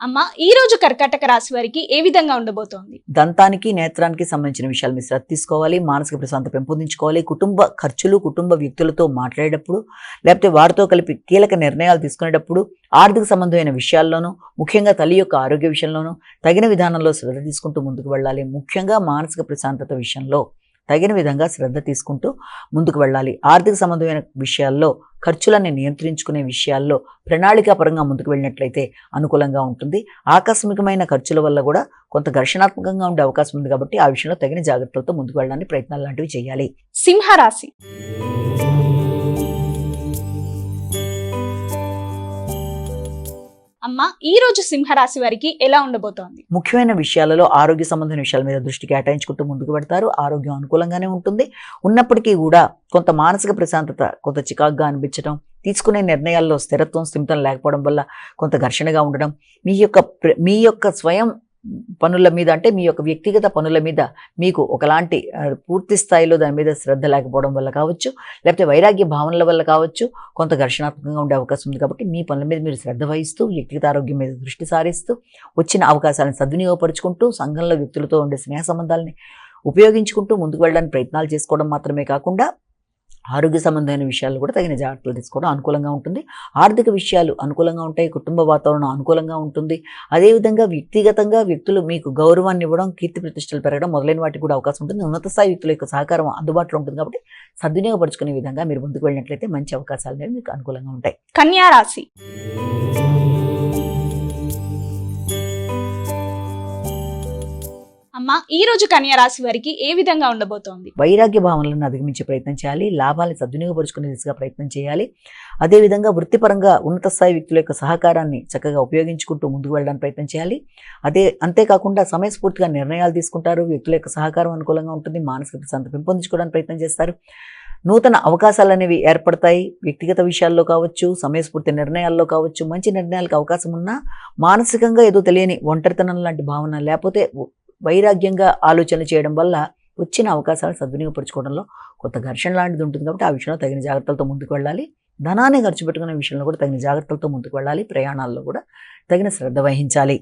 అమ్మ ఈ రోజు కర్కాటక రాశి వారికి ఏ విధంగా ఉండబోతోంది? దంతానికి నేత్రానికి సంబంధించిన విషయాలు మీరు శ్రద్ధ తీసుకోవాలి. మానసిక ప్రశాంతత పెంపొందించుకోవాలి. కుటుంబ ఖర్చులు, కుటుంబ వ్యక్తులతో మాట్లాడేటప్పుడు, లేకపోతే వారితో కలిపి కీలక నిర్ణయాలు తీసుకునేటప్పుడు, ఆర్థిక సంబంధమైన విషయాల్లోనూ, ముఖ్యంగా తల్లి యొక్క ఆరోగ్య విషయంలోనూ తగిన విధానంలో శ్రద్ధ తీసుకుంటూ ముందుకు వెళ్ళాలి. ముఖ్యంగా మానసిక ప్రశాంతత విషయంలో తగిన విధంగా శ్రద్ధ తీసుకుంటూ ముందుకు వెళ్ళాలి. ఆర్థిక సంబంధమైన విషయాల్లో, ఖర్చులని నియంత్రించుకునే విషయాల్లో ప్రణాళికాపరంగా ముందుకు వెళ్ళినట్లయితే అనుకూలంగా ఉంటుంది. ఆకస్మికమైన ఖర్చుల వల్ల కూడా కొంత ఘర్షణాత్మకంగా ఉండే అవకాశం ఉంది కాబట్టి ఆ విషయంలో తగిన జాగ్రత్తలతో ముందుకు వెళ్ళడానికి ప్రయత్నాలు లాంటివి చేయాలి. సింహరాశి. అమ్మ ఈ రోజు సింహరాశి వారికి ఎలా ఉండబోతోంది? ముఖ్యమైన విషయాలలో ఆరోగ్య సంబంధమైన విషయాల మీద దృష్టి కేటాయించుకుంటూ ముందుకు పెడతారు. ఆరోగ్యం అనుకూలంగానే ఉంటుంది. ఉన్నప్పటికీ కూడా కొంత మానసిక ప్రశాంతత, కొంత చికాకుగా అనిపించడం, తీసుకునే నిర్ణయాల్లో స్థిరత్వం, స్థిమితం లేకపోవడం వల్ల కొంత ఘర్షణగా ఉండడం, మీ యొక్క స్వయం పనుల మీద, అంటే మీ యొక్క వ్యక్తిగత పనుల మీద మీకు ఒకలాంటి పూర్తి స్థాయిలో దాని మీద శ్రద్ధ లేకపోవడం వల్ల కావచ్చు, లేకపోతే వైరాగ్య భావనల వల్ల కావచ్చు, కొంత ఘర్షణాత్మకంగా ఉండే అవకాశం ఉంది. కాబట్టి మీ పనుల మీద మీరు శ్రద్ధ వహిస్తూ, వ్యక్తిగత ఆరోగ్యం మీద దృష్టి సారిస్తూ, వచ్చిన అవకాశాలను సద్వినియోగపరుచుకుంటూ, సంఘంలో వ్యక్తులతో ఉండే స్నేహ సంబంధాలని ఉపయోగించుకుంటూ ముందుకు వెళ్ళడానికి ప్రయత్నాలు చేసుకోవడం మాత్రమే కాకుండా ఆరోగ్య సంబంధమైన విషయాలు కూడా తగిన జాగ్రత్తలు తీసుకోవడం అనుకూలంగా ఉంటుంది. ఆర్థిక విషయాలు అనుకూలంగా ఉంటాయి. కుటుంబ వాతావరణం అనుకూలంగా ఉంటుంది. అదేవిధంగా వ్యక్తిగతంగా వ్యక్తులు మీకు గౌరవాన్ని ఇవ్వడం, కీర్తి ప్రతిష్టలు పెరగడం మొదలైన వాటికి కూడా అవకాశం ఉంటుంది. ఉన్నత స్థాయి వ్యక్తుల యొక్క సహకారం అందుబాటులో ఉంటుంది. కాబట్టి సద్వినియోగపరుచుకునే విధంగా మీరు ముందుకు వెళ్ళినట్లయితే మంచి అవకాశాలు అనేవి మీకు అనుకూలంగా ఉంటాయి. కన్యా రాశి. అమ్మ ఈ రోజు కన్యా రాశి వారికి ఏ విధంగా ఉండబోతోంది? వైరాగ్య భావనలను అధిగమించే ప్రయత్నం చేయాలి. లాభాలను సద్వినియోగపరుచుకునే దిశగా ప్రయత్నం చేయాలి. అదేవిధంగా వృత్తిపరంగా ఉన్నత స్థాయి వ్యక్తుల యొక్క సహకారాన్ని చక్కగా ఉపయోగించుకుంటూ ముందుకు వెళ్ళడానికి ప్రయత్నం చేయాలి. అంతేకాకుండా సమయస్ఫూర్తిగా నిర్ణయాలు తీసుకుంటారు. వ్యక్తుల యొక్క సహకారం అనుకూలంగా ఉంటుంది. మానసిక ప్రశాంతత పెంపొందించుకోవడానికి ప్రయత్నం చేస్తారు. నూతన అవకాశాలు అనేవి ఏర్పడతాయి. వ్యక్తిగత విషయాల్లో కావచ్చు, సమయస్ఫూర్తి నిర్ణయాల్లో కావచ్చు, మంచి నిర్ణయాలకు అవకాశం ఉన్నా మానసికంగా ఏదో తెలియని ఒంటరితనం లాంటి భావన, లేకపోతే వైరాగ్యంగా ఆలోచన చేయడం వల్ల వచ్చిన అవకాశాలను సద్వినియోగపరచుకోవడంలో కొంత ఘర్షణ లాంటిది ఉంటుంది. కాబట్టి ఆ విషయంలో తగిన జాగ్రత్తలతో ముందుకు వెళ్ళాలి. ధనాన్ని ఖర్చు పెట్టుకునే విషయంలో కూడా తగిన జాగ్రత్తలతో ముందుకు వెళ్ళాలి. ప్రయాణాల్లో కూడా తగిన శ్రద్ధ వహించాలి.